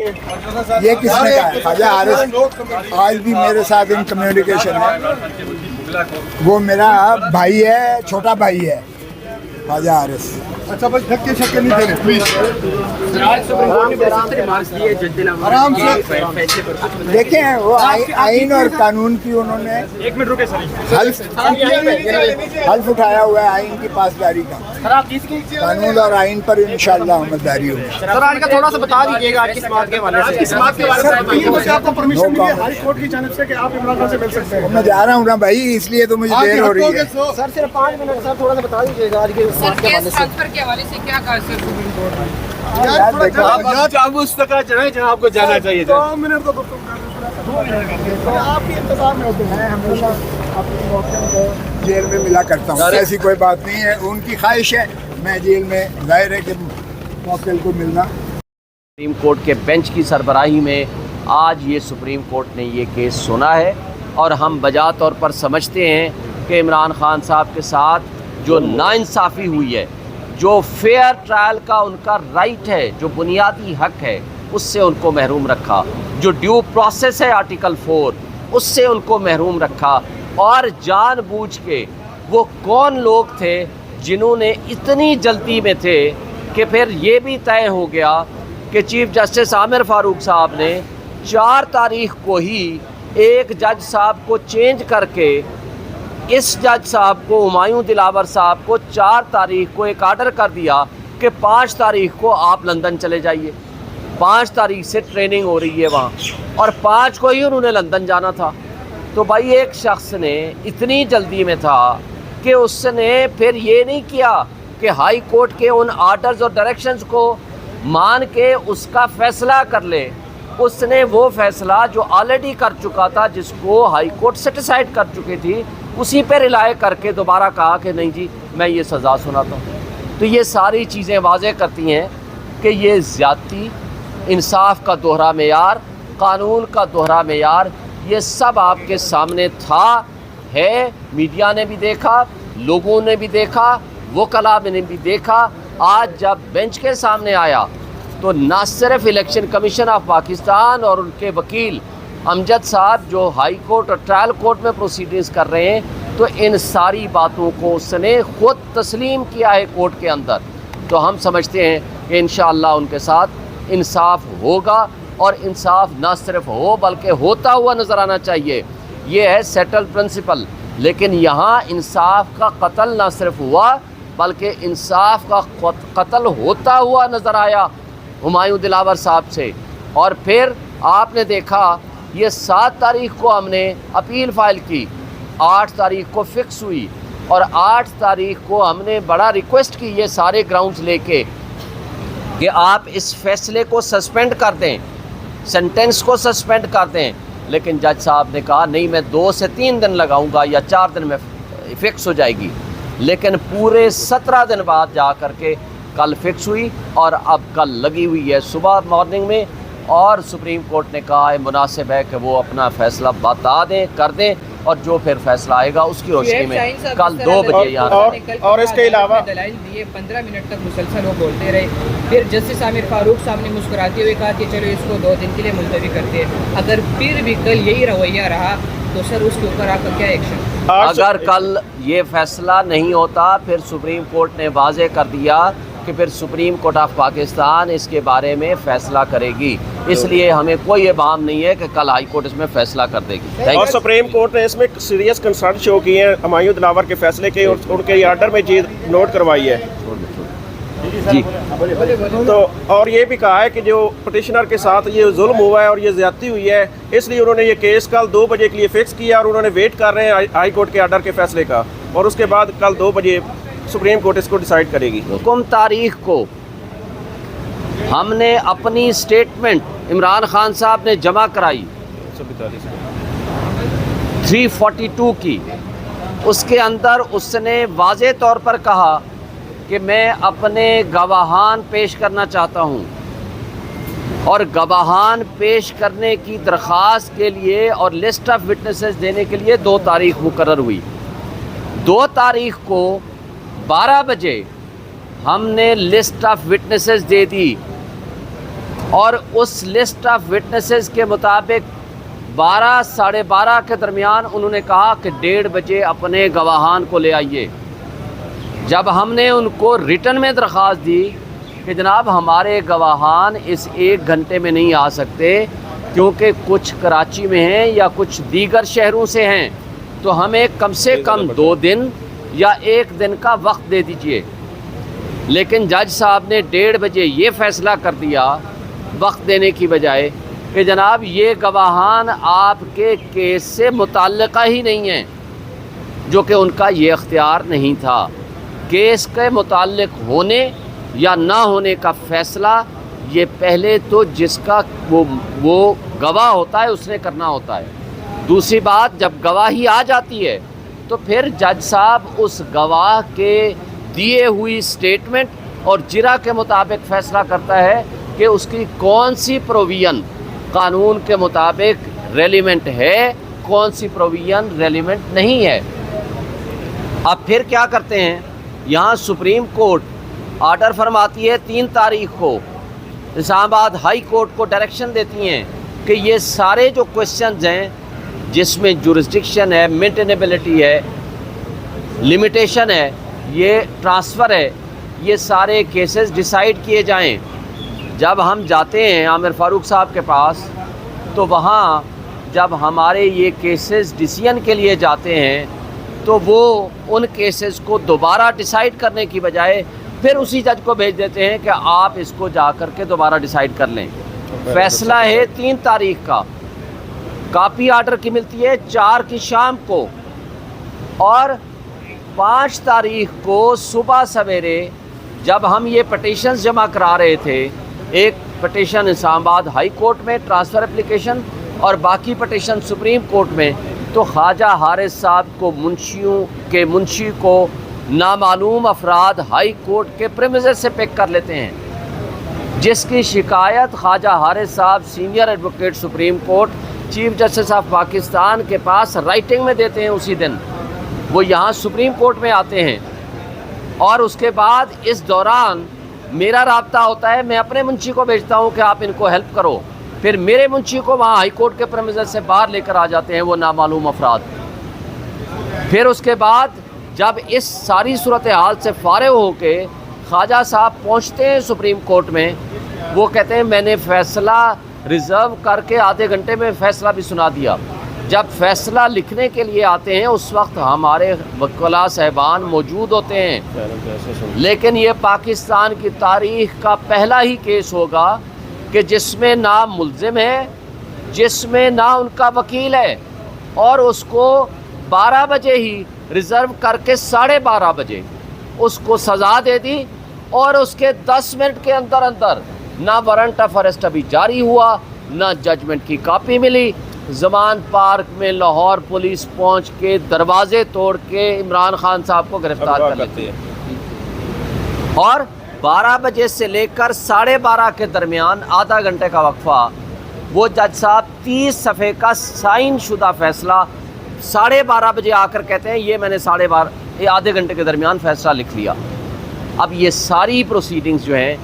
یہ کس نے کہا ہے؟ خواجہ عارف آج بھی میرے ساتھ ان کمیونیکیشن ہے، وہ میرا بھائی ہے، چھوٹا بھائی ہے خواجہ عارف۔ اچھا بس دھکے شکے نہیں دینے پلیز۔ دیکھیں وہ آئین اور قانون کی انہوں نے حلف اٹھایا ہوا ہے آئین کی پاسداری کا، قانون اور آئین پر انشاءاللہ عملداری ہوگی۔ سر آج کا تھوڑا سا بتا دیجیے گا آج کی بات کے حوالے سے۔ اس بات کے بارے میں آپ کو پرمیشن ملی ہے ہائی کورٹ کی جانب سے کہ آپ عمران خان سے مل سکتے ہیں؟ میں جا رہا ہوں نا بھائی، اس لیے تو مجھے دیر ہو رہی ہے۔ سر صرف 5 منٹ سر تھوڑا سا بتا دیجیے گا آج کے بات کے حوالے سے۔ کے حوالے سے کیا کہا سر سپریم کورٹ نے؟ آپ اس تک چلیں جہاں آپ کو جانا چاہیے۔ 2 منٹ تو آپ کے انتظار میں ہوتے ہیں۔ میں ہمیشہ اپنے موقع کو جیل میں ملا کرتا ہوں، ایسی کوئی بات نہیں ہے، ان کی خواہش ہے میں جیل میں، ظاہر ہے کہ موقع کو ملنا۔ سپریم کورٹ کے بینچ کی سربراہی میں آج یہ سپریم کورٹ نے یہ کیس سنا ہے، اور ہم بجا طور پر سمجھتے ہیں کہ عمران خان صاحب کے ساتھ جو ناانصافی ہوئی ہے، جو فیئر ٹرائل کا ان کا رائٹ ہے، جو بنیادی حق ہے، اس سے ان کو محروم رکھا، جو ڈیو پروسیس ہے آرٹیکل 4 اس سے ان کو محروم رکھا، اور جان بوجھ کے وہ کون لوگ تھے جنہوں نے اتنی جلدی میں تھے کہ پھر یہ بھی طے ہو گیا کہ چیف جسٹس عامر فاروق صاحب نے 4 تاریخ کو ہی ایک جج صاحب کو چینج کر کے اس جج صاحب کو، ہمایوں دلاور صاحب کو 4 تاریخ کو ایک آرڈر کر دیا کہ 5 تاریخ کو آپ لندن چلے جائیے۔ 5 تاریخ سے ٹریننگ ہو رہی ہے وہاں، اور 5 کو ہی انہوں نے لندن جانا تھا۔ تو بھائی ایک شخص نے اتنی جلدی میں تھا کہ اس نے پھر یہ نہیں کیا کہ ہائی کورٹ کے ان آرڈرز اور ڈائریکشنز کو مان کے اس کا فیصلہ کر لے۔ اس نے وہ فیصلہ جو آلریڈی کر چکا تھا، جس کو ہائی کورٹ سیٹیسفائیڈ کر چکی تھی، اسی پہ رلائے کر کے دوبارہ کہا کہ نہیں جی میں یہ سزا سناتا ہوں۔ تو یہ ساری چیزیں واضح کرتی ہیں کہ یہ زیادتی، انصاف کا دوہرا معیار، قانون کا دوہرا معیار، یہ سب آپ کے سامنے تھا، ہے، میڈیا نے بھی دیکھا، لوگوں نے بھی دیکھا، وکلاء نے بھی دیکھا۔ آج جب بینچ کے سامنے آیا تو نہ صرف الیکشن کمیشن آف پاکستان اور ان کے وکیل امجد صاحب جو ہائی کورٹ اور ٹرائل کورٹ میں پروسیڈنگز کر رہے ہیں، تو ان ساری باتوں کو اس نے خود تسلیم کیا ہے کورٹ کے اندر۔ تو ہم سمجھتے ہیں کہ انشاءاللہ ان کے ساتھ انصاف ہوگا، اور انصاف نہ صرف ہو بلکہ ہوتا ہوا نظر آنا چاہیے۔ یہ ہے سیٹل پرنسپل، لیکن یہاں انصاف کا قتل نہ صرف ہوا بلکہ انصاف کا قتل ہوتا ہوا نظر آیا ہمایوں دلاور صاحب سے۔ اور پھر آپ نے دیکھا یہ 7 تاریخ کو ہم نے اپیل فائل کی، 8 تاریخ کو فکس ہوئی، اور 8 تاریخ کو ہم نے بڑا ریکویسٹ کی یہ سارے گراؤنڈز لے کے کہ آپ اس فیصلے کو سسپینڈ کر دیں، سینٹنس کو سسپینڈ کر دیں، لیکن جج صاحب نے کہا نہیں میں 2 سے 3 دن لگاؤں گا یا 4 دن میں فکس ہو جائے گی۔ لیکن پورے 17 دن بعد جا کر کے کل فکس ہوئی، اور اب کل لگی ہوئی ہے صبح مارننگ میں، اور سپریم کورٹ نے کہا ہے مناسب ہے کہ وہ اپنا فیصلہ بتا دیں، کر دیں، اور جو پھر فیصلہ آئے گا اس کی روشنی میں کل 2 بجے یہاں۔ اور اس کے علاوہ دلائل دیے 15 منٹ تک مسلسل وہ بولتے رہے، پھر جسٹس عامر فاروق صاحب نے مسکراتے ہوئے کہا کہ چلو اس کو 2 دن کے لیے ملتوی کرتے ہیں۔ اگر پھر بھی کل یہی رویہ رہا تو سر اس کے اوپر آپ کا کیا ایکشن؟ اگر کل یہ فیصلہ نہیں ہوتا، پھر سپریم کورٹ نے واضح کر دیا کہ پھر سپریم کورٹ آف پاکستان اس کے بارے میں فیصلہ کرے گی، اس لیے ہمیں کوئی ابہام نہیں ہے کہ کل ہائی کورٹ اس میں فیصلہ کر دے گی۔ اور سپریم کورٹ نے اس میں سیریس کنسرن شو کی ہے ہمایوں دلاور کے فیصلے کے، اور ان کے آرڈر میں چیز نوٹ کروائی ہے جی، تو اور یہ بھی کہا ہے کہ جو پٹیشنر کے ساتھ یہ ظلم ہوا ہے اور یہ زیادتی ہوئی ہے، اس لیے انہوں نے یہ کیس کل 2 بجے کے لیے فکس کیا، اور انہوں نے ویٹ کر رہے ہیں ہائی کورٹ کے آرڈر کے فیصلے کا، اور اس کے بعد کل 2 بجے سپریم کورٹ اس کو ڈیسائیڈ کرے گی۔ حکم تاریخ کو ہم نے اپنی اسٹیٹمنٹ عمران خان صاحب نے جمع کرائی 342 کی، اس کے اندر اس نے واضح طور پر کہا کہ میں اپنے گواہان پیش کرنا چاہتا ہوں، اور گواہان پیش کرنے کی درخواست کے لیے اور لسٹ آف وٹنسز دینے کے لیے 2 تاریخ مقرر ہوئی۔ 2 تاریخ کو 12 بجے ہم نے لسٹ آف وٹنسز دے دی، اور اس لسٹ آف وٹنسز کے مطابق 12 ساڑھے 12 کے درمیان انہوں نے کہا کہ 1:30 بجے اپنے گواہان کو لے آئیے۔ جب ہم نے ان کو ریٹن میں درخواست دی کہ جناب ہمارے گواہان اس 1 گھنٹے میں نہیں آ سکتے کیونکہ کچھ کراچی میں ہیں یا کچھ دیگر شہروں سے ہیں، تو ہمیں کم سے کم 2 دن یا 1 دن کا وقت دے دیجئے، لیکن جج صاحب نے 1:30 بجے یہ فیصلہ کر دیا وقت دینے کی بجائے کہ جناب یہ گواہان آپ کے کیس سے متعلقہ ہی نہیں ہیں، جو کہ ان کا یہ اختیار نہیں تھا۔ کیس کے متعلق ہونے یا نہ ہونے کا فیصلہ یہ پہلے تو جس کا وہ گواہ ہوتا ہے اس نے کرنا ہوتا ہے۔ دوسری بات، جب گواہی آ جاتی ہے تو پھر جج صاحب اس گواہ کے دیے ہوئی سٹیٹمنٹ اور جرا کے مطابق فیصلہ کرتا ہے کہ اس کی کون سی پروویژن قانون کے مطابق ریلیونٹ ہے، کون سی پروویژن ریلیونٹ نہیں ہے۔ اب پھر کیا کرتے ہیں، یہاں سپریم کورٹ آرڈر فرماتی ہے 3 تاریخ کو، اسلام آباد ہائی کورٹ کو ڈائریکشن دیتی ہیں کہ یہ سارے جو کویشچنز ہیں جس میں جورسڈکشن ہے، مینٹینیبلٹی ہے، لمیٹیشن ہے، یہ ٹرانسفر ہے، یہ سارے کیسز ڈیسائیڈ کیے جائیں۔ جب ہم جاتے ہیں عامر فاروق صاحب کے پاس تو وہاں جب ہمارے یہ کیسز ڈیسیژن کے لیے جاتے ہیں تو وہ ان کیسز کو دوبارہ ڈیسائیڈ کرنے کی بجائے پھر اسی جج کو بھیج دیتے ہیں کہ آپ اس کو جا کر کے دوبارہ ڈیسائیڈ کر لیں۔ فیصلہ ہے 3 تاریخ کا، کاپی آرڈر کی ملتی ہے 4 کی شام کو، اور 5 تاریخ کو صبح سویرے جب ہم یہ پٹیشنز جمع کرا رہے تھے، ایک پٹیشن اسلام آباد ہائی کورٹ میں ٹرانسفر اپلیکیشن اور باقی پٹیشن سپریم کورٹ میں، تو خواجہ حارث صاحب کو منشی کو نامعلوم افراد ہائی کورٹ کے پریمیسز سے پک کر لیتے ہیں، جس کی شکایت خواجہ حارث صاحب senior advocate supreme court chief justice of Pakistan کے پاس رائٹنگ میں دیتے ہیں اسی دن۔ وہ یہاں سپریم کورٹ میں آتے ہیں اور اس کے بعد اس دوران میرا رابطہ ہوتا ہے، میں اپنے منشی کو بھیجتا ہوں کہ آپ ان کو ہیلپ کرو، پھر میرے منشی کو وہاں ہائی کورٹ کے پریمیسز سے باہر لے کر آ جاتے ہیں وہ نامعلوم افراد۔ پھر اس کے بعد جب اس ساری صورتحال سے فارغ ہو کے خواجہ صاحب پہنچتے ہیں سپریم کورٹ میں، وہ کہتے ہیں میں نے فیصلہ ریزرو کر کے آدھے گھنٹے میں فیصلہ بھی سنا دیا۔ جب فیصلہ لکھنے کے لیے آتے ہیں اس وقت ہمارے وکلاء صاحبان موجود ہوتے ہیں، لیکن یہ پاکستان کی تاریخ کا پہلا ہی کیس ہوگا کہ جس میں نہ ملزم ہے، جس میں نہ ان کا وکیل ہے، اور اس کو 12 بجے ہی ریزرو کر کے 12:30 بجے اس کو سزا دے دی، اور اس کے 10 منٹ کے اندر نہ وارنٹ آف ارسٹ ابھی جاری ہوا، نہ ججمنٹ کی کاپی ملی۔ زمان پارک میں لاہور پولیس پہنچ کے دروازے توڑ کے عمران خان صاحب کو گرفتار کر لیتی ہے، اور 12 بجے سے لے کر 12:30 کے درمیان آدھا گھنٹے کا وقفہ، وہ جج صاحب 30 صفحے کا سائن شدہ فیصلہ 12:30 بجے آ کر کہتے ہیں یہ میں نے 12:30 آدھے گھنٹے کے درمیان فیصلہ لکھ لیا۔ اب یہ ساری پروسیڈنگز جو ہیں